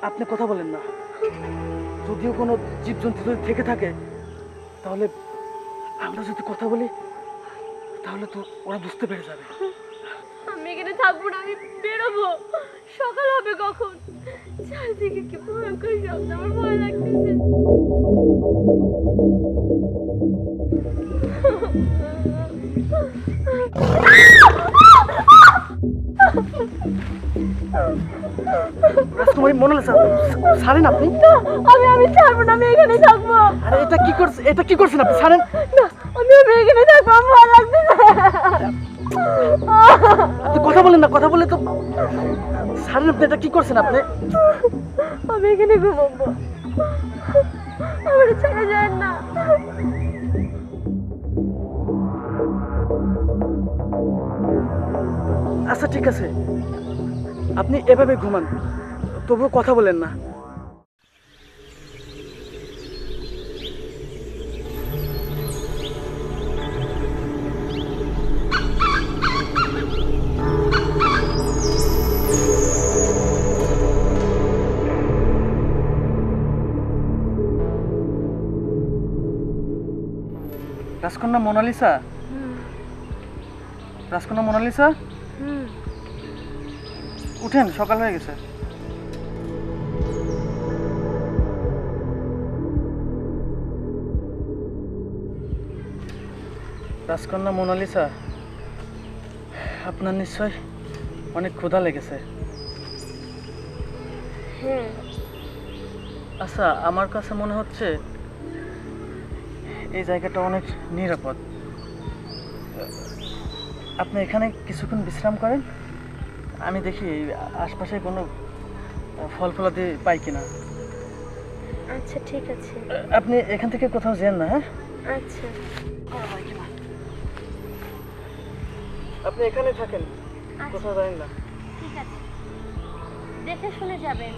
আপনি কথা বলেন না। যদিও কোনো জীবজন্তু যদি থেকে থাকে তাহলে আমরা যদি কথা বলি তাহলে তো ওরা বুঝতে পেরে যাবে। আমি এখানে থাকবো না, আমি বেরোবো। সকাল হবে কখন? চারদিকে কি ভয়ঙ্কর শব্দ, আমার ভয় লাগতেছে। রাজকুমারী মোনালিসা, ছাড়েন আপনি। আমি ছাড়বো না, আমি এখানে থাকবো। আরে এটা কি করছেন আপনি? ছাড়েন না, আমি এখানে থাকবো, আমার ভয় লাগতেছে। আপনি কথা বলেন না, কথা বলে তো ছাড়েন আপনি। এটা কি করছেন আপনি? আমি এখানে ঘুমাবো, আমার ছেড়ে যায় না। আচ্ছা ঠিক আছে, আপনি এভাবে ঘুমান, তবুও কথা বলেন না। রাজকন্যা মোনালিসা, রাজকন্যা মোনালিসা, উঠেন, সকাল হয়ে গেছে। রাজকন্যা মোনালিসা, আপনার নিশ্চয় অনেক ক্ষুধা লেগেছে। আচ্ছা, আমার কাছে মনে হচ্ছে এই জায়গাটা অনেক নিরাপদ। আপনি এখানে কিছুক্ষণ বিশ্রাম করেন, আমি দেখি আশপাশে কোনো ফল ফলাদি পাই কিনা। আচ্ছা ঠিক আছে। আপনি এখান থেকে কোথাও যেন না, হ্যাঁ? আচ্ছা আপনি এখানে থাকেন, কোথাও যাবেন না। ঠিক আছে, দেখে শুনে যাবেন।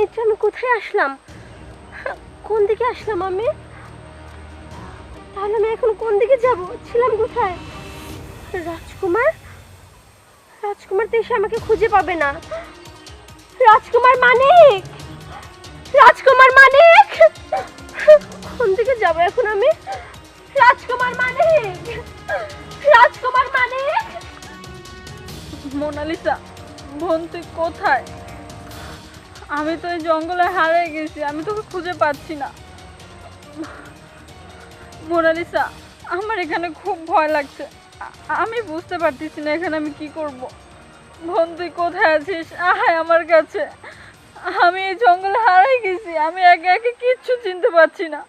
এটা আমি কোথায় আসলাম? কোন দিকে আসলাম আমি? তাহলে আমি এখন কোন দিকে যাব? ছিলাম কোথায়? রাজকুমার, রাজকুমার তো এসে আমাকে খুঁজে পাবে না। রাজকুমার মানিক, রাজকুমার মানিক, কোন দিকে যাব এখন আমি? রাজকুমার মানিক, রাজকুমার মানিক। মোনালিসা, বোন তুই কোথায়? আমি তো এই জঙ্গলে হারিয়ে গেছি, আমি তোকে খুঁজে পাচ্ছি না। মোনালিসা, আমার এখানে খুব ভয় লাগছে, আমি বুঝতে পারতেছি না এখানে আমি কি করব। বোন তুই কোথায় আছিস? আয় আমার কাছে। আমি এই জঙ্গলে হারিয়ে গেছি, আমি একে একে কিচ্ছু চিনতে পারছি না,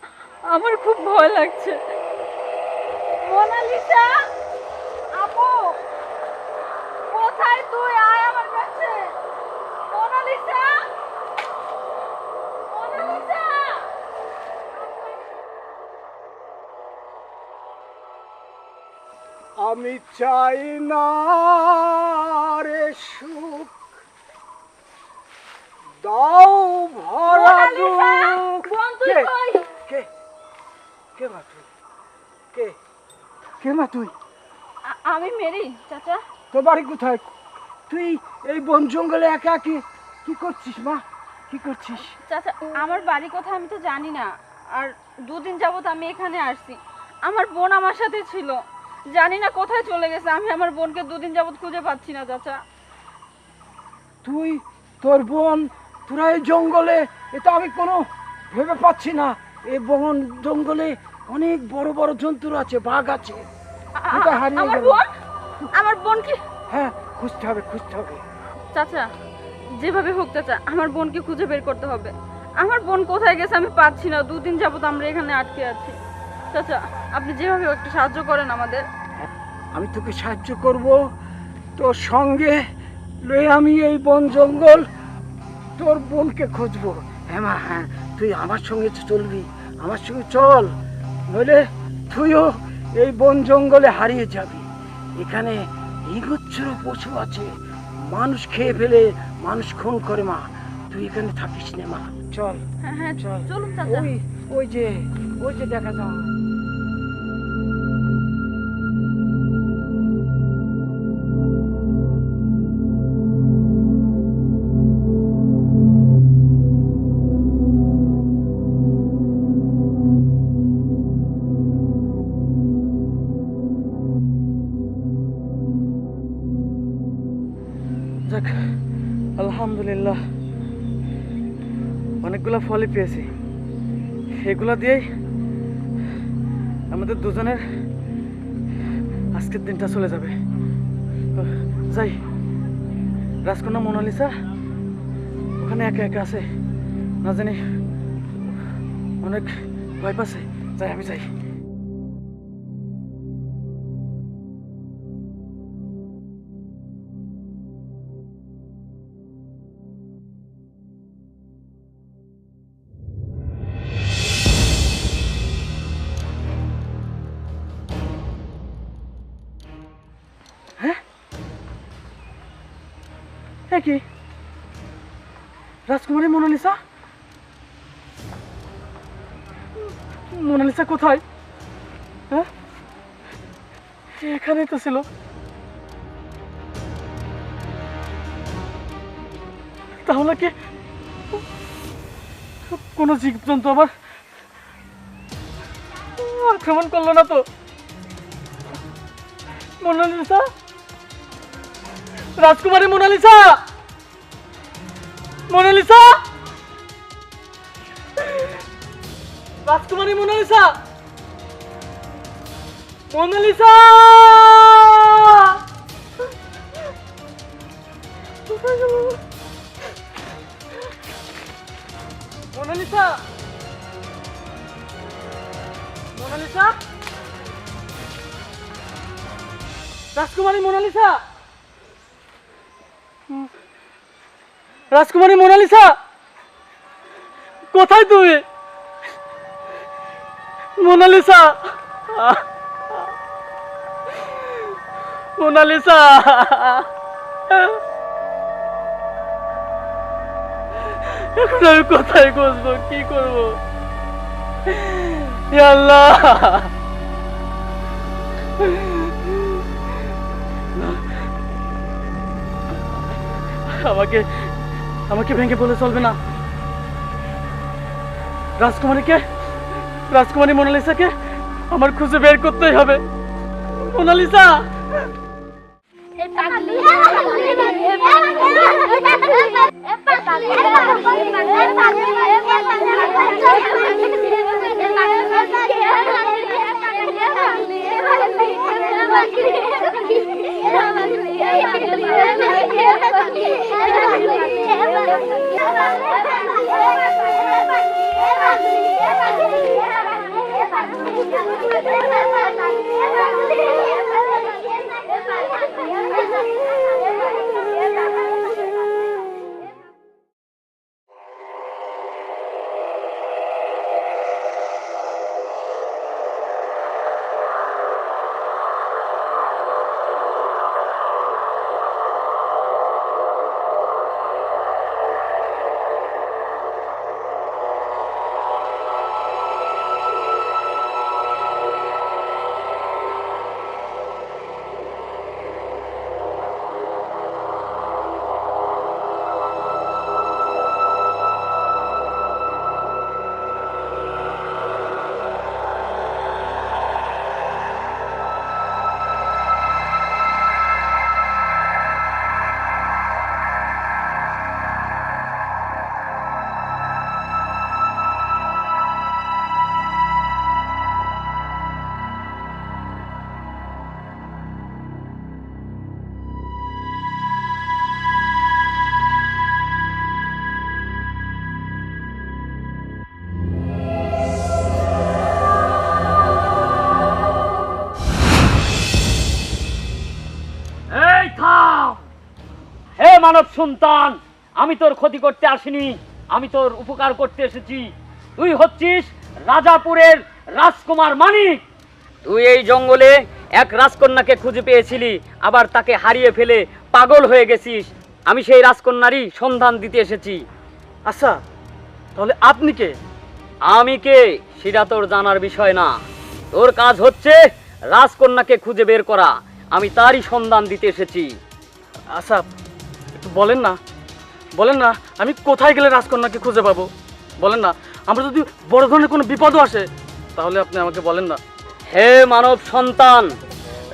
আমার খুব ভয় লাগছে। মোনালিসা, আপু, কোথায় তুই? আয় আমার কাছে। মোনালিসা, মোনালিসা। আমি চাই না রে সুখ, দাও ভরা দুঃখ। বোন তুই কে? কই? কে কে মা তুই? কে কে মা তুই? আমি মেরি চাচা। তোর বাড়ি কোথায়? তুই এই বন জঙ্গলে একা কি করছিস মা? কি করছিস? চাচা, আমার বাড়ি কোথায় আমি তো জানি না, আর দুদিন যাবত আমি এখানে আসছি। আমার বোন আমার সাথে ছিল, জানি না কোথায় চলে গেছে। আমি আমার বোনকে দুদিন যাবত খুঁজে পাচ্ছি না চাচা। তুই, তোর বোন, তোরা এই জঙ্গলে, এটা আমি কোনো ভেবে পাচ্ছি না। এই বন জঙ্গলে অনেক বড় বড় জন্তু আছে, বাঘ আছে। কোথায় হারিয়ে আমার গেল? বোন, আমার বোনকে হ্যাঁ, খুঁজতে হবে খুঁজতে হবে। চাচা, যেভাবে হোক চাচা, আমার বোনকে খুঁজে বের করতে হবে। আমার বোন কোথায় গেছে আমি পাচ্ছি না, 2 দিন যাবত আমরা এখানে আটকে আছি। চাচা আপনি যেভাবে হোক একটু সাহায্য করেন আমাদের। আমি তোকে সাহায্য করব, তোর সঙ্গে লয়ে আমি এই বন জঙ্গল তোর বোনকে খুঁজবো। হ্যাঁ মা, হ্যাঁ তুই আমার সঙ্গে চলবি, আমার সঙ্গে চল, নইলে তুইও এই বন জঙ্গলে হারিয়ে যাবি। এখানে হিংস্র পশু আছে, মানুষ খেয়ে ফেলে, মানুষ খুন করে। মা তুই এখানে থাকিস না মা, চল হ্যাঁ হ্যাঁ চল। চলুন চাচা। ওই যে দেখা যায়। যাক, আলহামদুলিল্লাহ, অনেকগুলো ফলই পেয়েছি। এগুলা দিয়েই আমাদের দুজনের আজকের দিনটা চলে যাবে। যাই, রাজকন্যা মোনালিসা ওখানে একা একা আছে, না জানি অনেক ভয় পাচ্ছে। যাই, আমি যাই। কি রাজকুমারী মোনালিসা? মোনালিসা কোথায়? হ্যাঁ, এখানেই তো ছিল। তাহলে কি কোন জীবজন্তু আবার আক্রমণ করলো না তো? মোনালিসা, রাজকুমারী মোনালিসা, মোনালিসা, রাজকুমারী মোনালিসা, মোনালিসা, মোনালিসা, মোনালিসা, রাজকুমারী মোনালিসা, রাজকুমারী মোনালিসা, কোথায় তুই? মোনালিসা, মোনালিসা, এখন আমি কোথায় খুঁজবো, কি করবো? ইয়া আল্লাহ, আমাকে আমাকে ভেঙে বলে চলবে না। রাজকুমারী মোনালিসাকে আমার খুঁজে বের করতেই হবে। মোনালিসা, মানব সন্তান, আমি তোর ক্ষতি করতে আসিনি, আমি তোর উপকার করতে এসেছি। তুই হচ্ছিস রাজাপুরের রাজকুমার মানিক। তুই এই জঙ্গলে এক রাজকন্যাকে খুঁজে পেয়েছিলি, আবার তাকে হারিয়ে ফেলে পাগল হয়ে গেছিস। আমি সেই রাজকন্যারই সন্ধান দিতে এসেছি। আচ্ছা, তাহলে আপনি কে? আমি কে সেটা তোর জানার বিষয় না। তোর কাজ হচ্ছে রাজকন্যাকে খুঁজে বের করা, আমি তারই সন্ধান দিতে এসেছি। আচ্ছা, একটু বলেন না, বলেন না আমি কোথায় গেলে রাজকন্যাকে খুঁজে পাবো? বলেন না, আমরা যদি বড় ধরনের কোনো বিপদও আসে তাহলে আপনি আমাকে বলেন না। হে মানব সন্তান,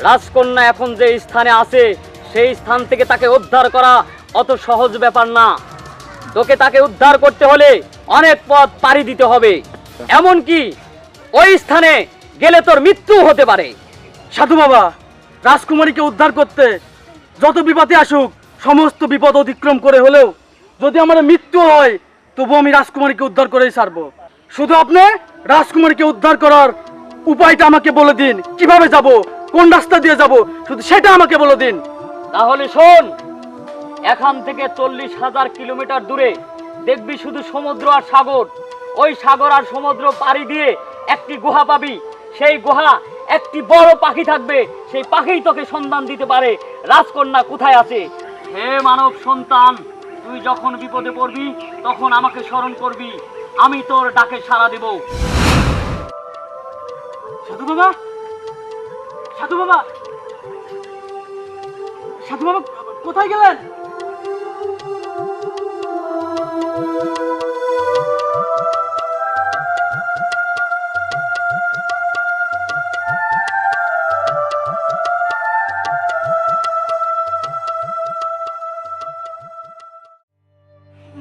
রাজকন্যা এখন যে স্থানে আছে সেই স্থান থেকে তাকে উদ্ধার করা অত সহজ ব্যাপার না। তোকে তাকে উদ্ধার করতে হলে অনেক পথ পাড়ি দিতে হবে, এমনকি ওই স্থানে গেলে তোর মৃত্যু হতে পারে। সাধু বাবা, রাজকুমারীকে উদ্ধার করতে যত বিপদে আসুক সমস্ত বিপদ অতিক্রম করে হলেও যদি আমার মৃত্যু হয় তবু আমি রাজকুমারীকে উদ্ধার করেই ছাড়বো। শুধু আপনি রাজকুমারীকে উদ্ধার করার উপায়টা আমাকে বলে দিন, কিভাবে যাব, কোন রাস্তা দিয়ে যাব, শুধু সেটা আমাকে বলে দিন। তাহলে শোন, এখান থেকে 40,000 কিলোমিটার দূরে দেখবি শুধু সমুদ্র আর সাগর। ওই সাগর আর সমুদ্র পাড়ি দিয়ে একটি গুহা পাবি। সেই গুহা একটি বড় পাখি থাকবে, সেই পাখি তোকে সন্ধান দিতে পারে রাজকন্যা কোথায় আছে। হে মানব সন্তান, তুই যখন বিপদে পড়বি তখন আমাকে স্মরণ করবি, আমি তোর ডাকে সাড়া দেব। সাধু বাবা, সাধু বাবা, সাধু বাবা কোথায় গেলেন?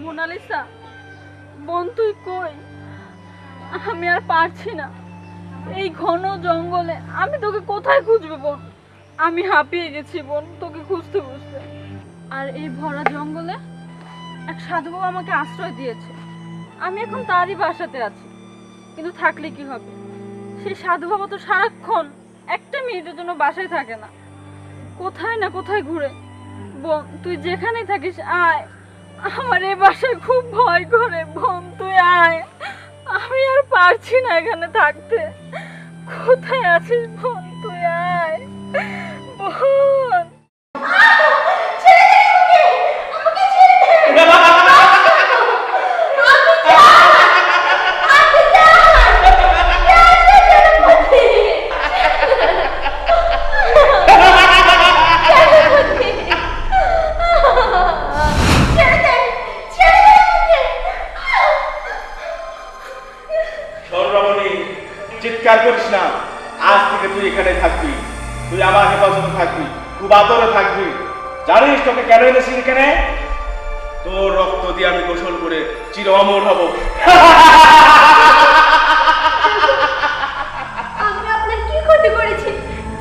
মোনালিসা, বোন তুই কই? আমি আর পারছি না, এই ঘন জঙ্গলে আমি তোকে কোথায় খুঁজবো বোন? আমি হাঁপিয়ে গেছি বোন তোকে খুঁজতে খুঁজতে। আর এই ভরা জঙ্গলে এক সাধু বাবা আমাকে আশ্রয় দিয়েছে, আমি এখন তারই বাসাতে আছি। কিন্তু থাকলে কি হবে, সেই সাধু বাবা তো সারাক্ষণ একটা মিনিটের জন্য বাসায় থাকে না, কোথায় না কোথায় ঘুরে। বোন তুই যেখানেই থাকিস আয়, আমার এই বাসায় খুব ভয় করে। বোন তুই আয়, আমি আর পারছি না এখানে থাকতে। কোথায় আছিস বোন, তুই আয় বোন। চিৎকার করিস না, আজ থেকে তুই এখানে থাকবি, তুই আমার হেফাজতে থাকবি, খুব আদরে থাকবি। জানিস তোকে কেন এনেছি এখানে? তোর রক্ত দিয়ে আমি গোসল করে চির অমর হব। আমি আপনার কি ক্ষতি করেছি?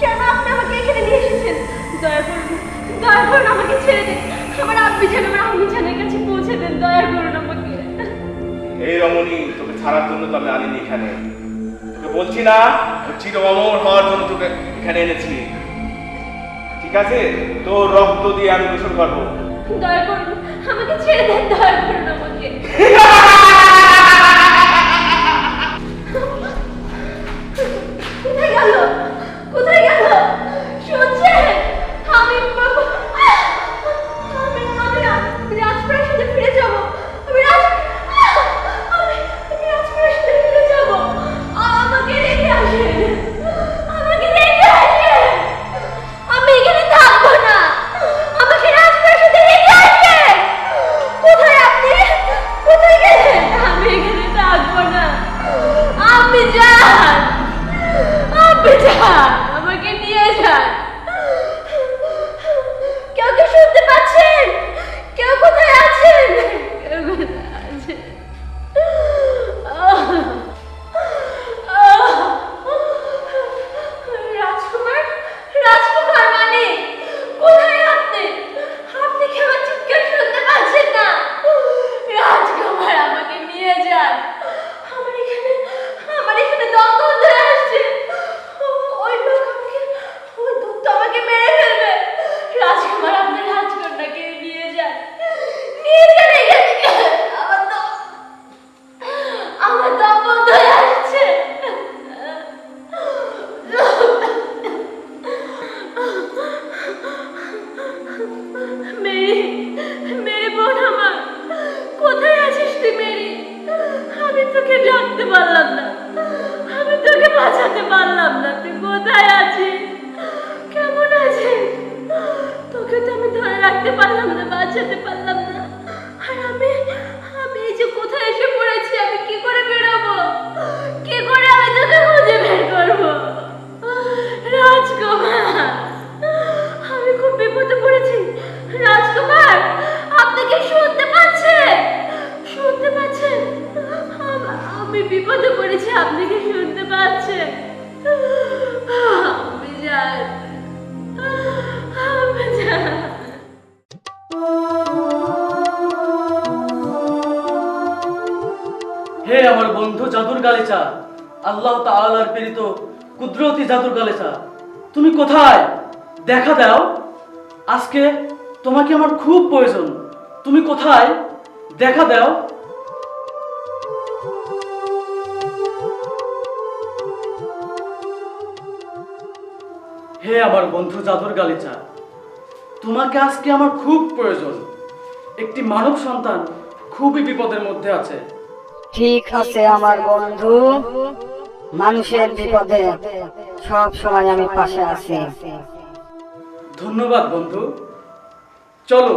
কেন আপনি আমাকে এখানে নিয়ে এসেছেন? দয়া করুন, দয়া করুন আমাকে ছেড়ে দিন। আমার আব্বি যেন আমার আম্মি জানের কাছে পৌঁছে দেন, দয়া করুন আমাকে। এই রমণী, তোকে ছাড়ার জন্য তো আমি আনিনি এখানে, তোকে বলছি না চির অমর হওয়ার জন্য তোকে এখানে এনেছি। ঠিক আছে, তোর রক্ত দিয়ে আমি গোসল করবো। দয়া করুন আমাকে ছেড়ে দেন, দয়া করুন আমাকে। কোথায় গেল, কোথায় গেল? শুনছেন? আমি রাজপ্রাসাদে ফিরে যাব। আমি রাজপ্রাসাদে ফিরে যাব। আমাকে রেখে আসেন, আমাকে রেখে আসেন। আমি এখানে থাকবো না, আমাকে রাজপ্রাসাদে রেখে আসেন। কোথায় আপনি? পারলাম না, আমি তোকে বাঁচাতে পারলাম না। তুই কোথায় আছিস, কেমন আছিস? তোকে তো আমি ধরে রাখতে পারলাম না, বাঁচাতে পারলাম না। আর আমি আমি এই যে কোথায় এসে পড়েছি, আমি কি করে বেরোবো, কি করে আমি তোকে খুঁজে বের করবো? রাজকুমার, আমি খুব বিপদে পড়েছি। রাজকুমার, আপনি কি শুনতে পাচ্ছেন? শুনতে পাচ্ছেন? আমি বিপদে পড়েছি, আপনি কি শুনতে পাচ্ছেন? আমি যাই, আমি যাই। হে আমার বন্ধু জাদুর গালিচা, আল্লাহ তাআলার প্রেরিত কুদরতি জাদুর গালিচা, তুমি কোথায়? দেখা দাও, আজকে তোমাকে আমার খুব প্রয়োজন। তুমি কোথায়? দেখা দাও। হে আমার বন্ধু জাদুর গালিচা, তোমাকে আজকে আমার খুব প্রয়োজন। একটি মানব সন্তান খুবই বিপদের মধ্যে আছে। ঠিক আছে আমার বন্ধু, মানুষের বিপদে সব সময় আমি পাশে আছি। ধন্যবাদ বন্ধু, চলো।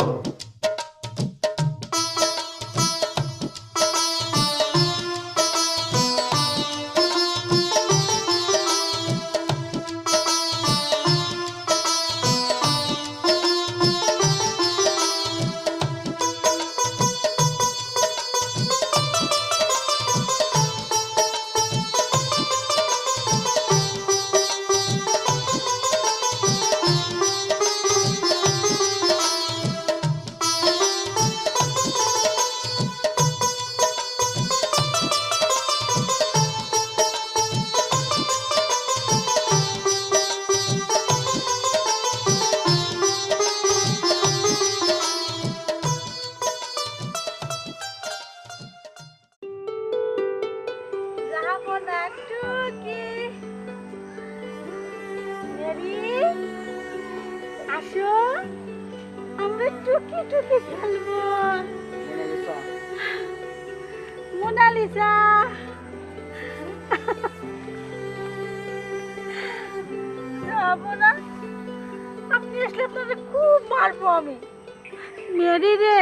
আসো, আমরা টুকি টুকি খেলবো। মোনালিসা, যাবো না, আপনি আসলে আপনাদের খুব মারবো আমি। মেরি রে,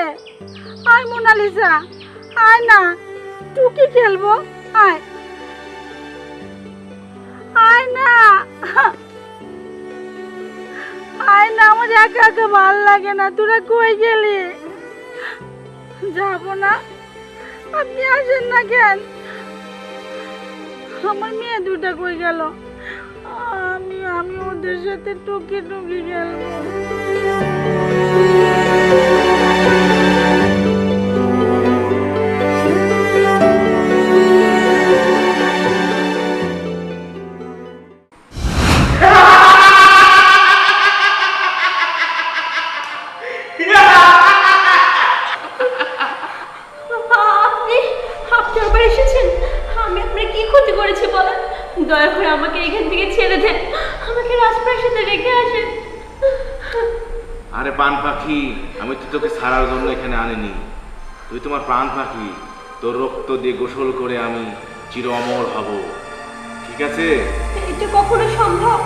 আয় মোনালিসা, আয় না, টুকি খেলবো, আয় আয় না, আয় না, আমার একা একা ভাল লাগে না। তোরা কই গেলি? যাবো না, আপনি আসেন না কেন? আমার মেয়ে দুটা কই গেল? আমি আমি ওদের সাথে টুকি টুকি খেলবো। দয়া করে আমাকে এখান থেকে ছেড়ে দেন, আমাকে রাজপ্রাসাদে রেখে আসেন। আরে প্রাণ পাখি, আমি তো তোকে ছাড়ার জন্য এখানে আনিনি। তুই তোমার প্রাণ পাখি, তোর রক্ত দিয়ে গোসল করে আমি চির অমর হব, ঠিক আছে? এটা কখনো সম্ভব?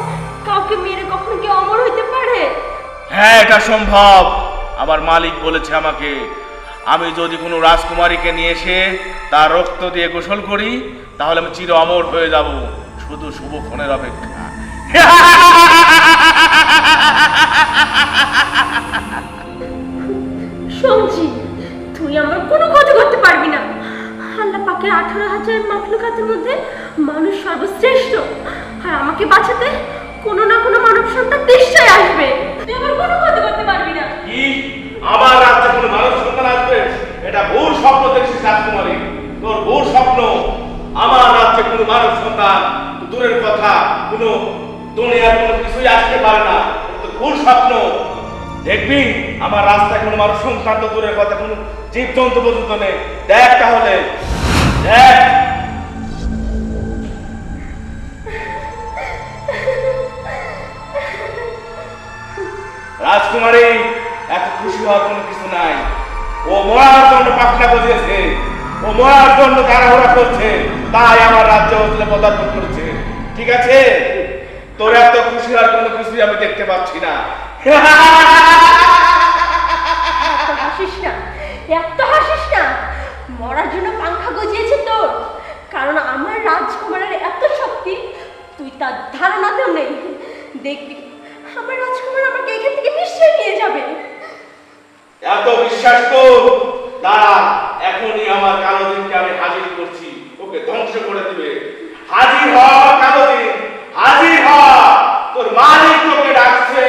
কাউকে মেরে কখনো কি অমর হইতে পারে? হ্যাঁ, এটা সম্ভব। আমার মালিক বলেছে আমাকে, আমি যদি কোনো রাজকুমারীকে নিয়ে এসে তার রক্ত দিয়ে গোসল করি তাহলে আমি চির অমর হয়ে যাব, শুধু শুভক্ষণের অপেক্ষা। সমঝি, তুই আমার কোনো ক্ষতি করতে পারবি না। আল্লাহ পাকের 18,000 মাখলুকাতের মধ্যে মানুষ সর্বশ্রেষ্ঠ, আর আমাকে বাঁচাতে কোনো না কোনো মানব সন্তান নিশ্চয়ই আসবে। তুই আমার কোনো ক্ষতি করতে পারবি না। কি আমার রাজ্যে কোনো মানব সন্তান আসবে? এটা ভুল স্বপ্ন দেখছিস রাজকুমারী, তোর ভুল স্বপ্ন। আমার রাজ্যে কোনো মানব সন্তান দূরের কথা, কোনো দুনিয়ার কোনো কিছুই আসতে পারে না, তো ভুল স্বপ্ন। দেখবি আমার রাস্তায় কোনো মানব সন্তান তো দূরের কথা, কোনো জীবজন্তু পর্যন্ত নেই। দেখ তাহলে, দেখ। রাজকুমারী, এত খুশি হওয়ার কোনো কিছু নাই। ও মরার জন্য পাখনা বজিয়েছে। ও মরার জন্য তাড়াহুড়া করছে, তাই আমার রাজ্য অঞ্চলে পদার্পণ করেছে। ঠিক আছে, তোর এত খুশি আর কোনো খুশি আমি দেখতে পাচ্ছি না। এত হাসিস না, এত হাসিস না। মরার জন্য পাংখা গজিয়েছে তোর, কারণ আমার রাজকুমারের এত শক্তি তুই তার ধারণাতেও নেই। দেখবি আমার রাজকুমার আমাকে এখান থেকে নিশ্চয়ই নিয়ে যাবে। এত বিশ্বাস কর, দাঁড়া, এখনই আমার কালো দিনকে আমি হাজির করছি, ওকে ধ্বংস করে দিবে। হাজির হ কালো দিন, হাজির হ, তোর মালিক তোকে ডাকছে।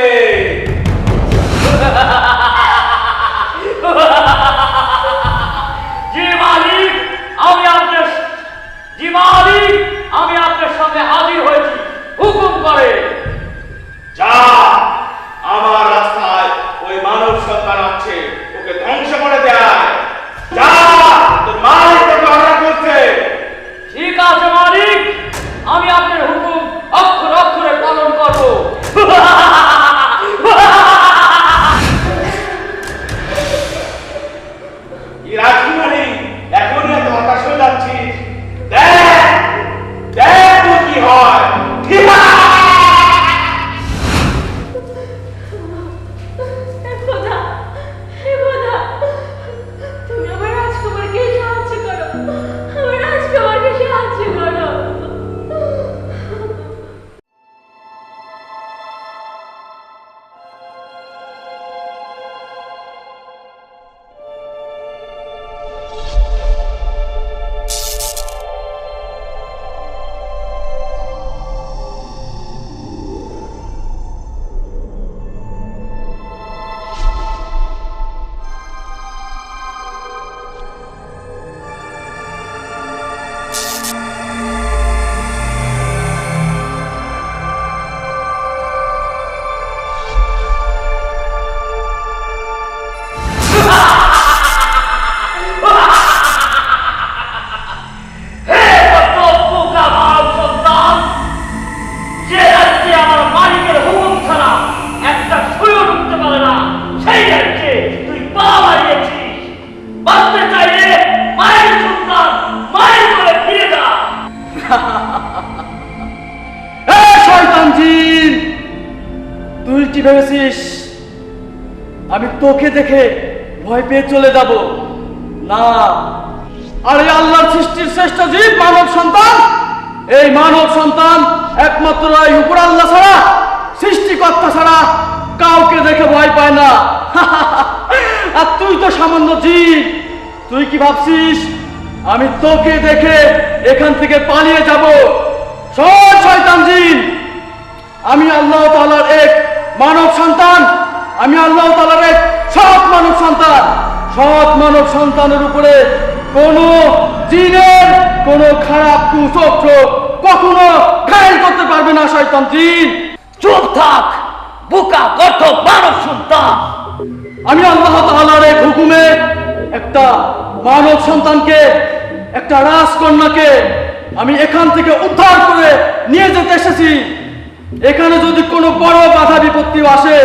জি মালিক, আমি আপনার সামনে হাজির হয়েছি, হুকুম করে। যা, আমার রাস্তায় ওই মানব সন্তান আছে, ওকে ধ্বংস করে দেয়। যা, তোর মালিক তোকে অর্ডার করছে। ঠিক আছে মালিক, আমি আপনার হুকুম অক্ষরে অক্ষরে পালন করব। এই রাজকুমারী, এখনই এত হতাশ হয়ে যাচ্ছিস? দেখ দেখ তোর কি হয়। ঠিক আছে। খোদা, হে খোদা, তুমি আমার রাজকুমারকে সাহায্য করো, আমার রাজকুমারকে সাহায্য করো। তুই কি ভেবেছিস আমি তোকে দেখে ভয় পেয়ে চলে যাব? না, আর এই আল্লাহর সৃষ্টির শ্রেষ্ঠ জীব মানব সন্তান, এই মানব সন্তান একমাত্র এই উপর আল্লাহ ছাড়া, সৃষ্টিকর্তা ছাড়া কাউকে দেখে ভয় পায় না। আর তুই তো সামান্য জীব, তুই কি ভাবছিস আমি তোকে দেখে এখান থেকে পালিয়ে যাব? শোন শয়তান জিন, আমি আল্লাহ তাআলার এক মানব সন্তান, আমি আল্লাহ তাআলার এক সৎ মানব সন্তান। সৎ মানব সন্তানের উপরে কোনো জিনের কোনো খারাপ কুচক্র কখনো ঘায়েল করতে পারবে না শয়তান জিন। চুপ থাক বোকা গর্ত মানব সন্তান। আমি আল্লাহ তাআলার এক হুকুমে একটা মানব সন্তানকে, একটা রাজকন্যাকে আমি এখান থেকে উদ্ধার করে নিয়ে যেতে এসেছি। এখানে যদি কোনো বড় বাধা বিপত্তি আসে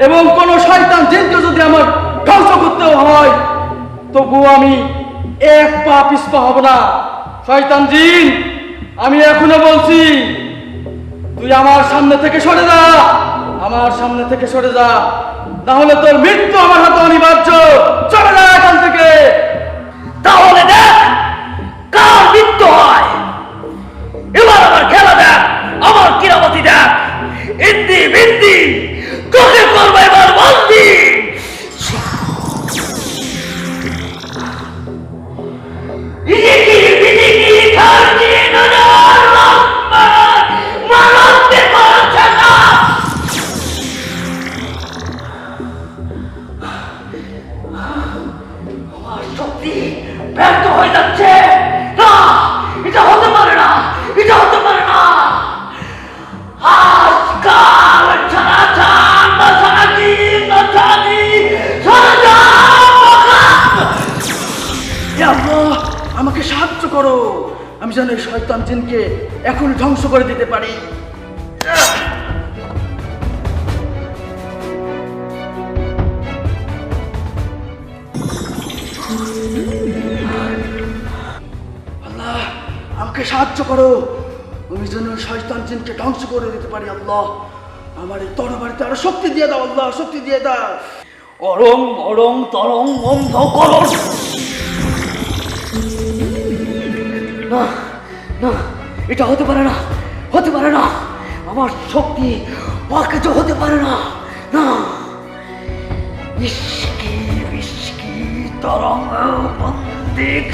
এবং কোনো শয়তান জিনকে যদি আমার ধ্বংস করতেও হয়, তবুও আমি এক পা পিছপা হব না। শয়তান জিন, আমি এখনো বলছি, তুই আমার সামনে থেকে সরে যা, আমার সামনে থেকে সরে যা, না হলে তোর মৃত্যু আমার হাতে অনিবার্য। চলে যা এখান থেকে। তাহলে দেখ কার মৃত্যু হয়। এবার আমার খেলা দেখ, আমার কিরামতি দেখ। ইন্দি বিন্দি তোকে করবে এবার বন্দি। শক্তি ব্যর্থ হয়ে যাচ্ছে। না, এটা হতে পারে না, এটা হতে পারে না। আজকাল ছাড়া ছাড় না ছাড়ি না ছাড়ি ছাড়া হে আল্লাহ, আমাকে সাহায্য করো, আমি যেন এই শয়তান জিনকে এখন ধ্বংস করে দিতে পারি। আমাকে সাহায্য করো, আমি যেন শয়তান জিনকে ধ্বংস করে দিতে পারি। আল্লাহ, আমার এই তরবারিতে আরো শক্তি দিয়ে দাও। আল্লাহ, শক্তি দিয়ে দাও। অরং অরং তরং বন্ধ করো। না না, এটা হতে পারে না, হতে পারে না। আমার শক্তি অকেজো হতে পারে না। না, ইস্কি বিস্কি তরঙ্গ বন্দিক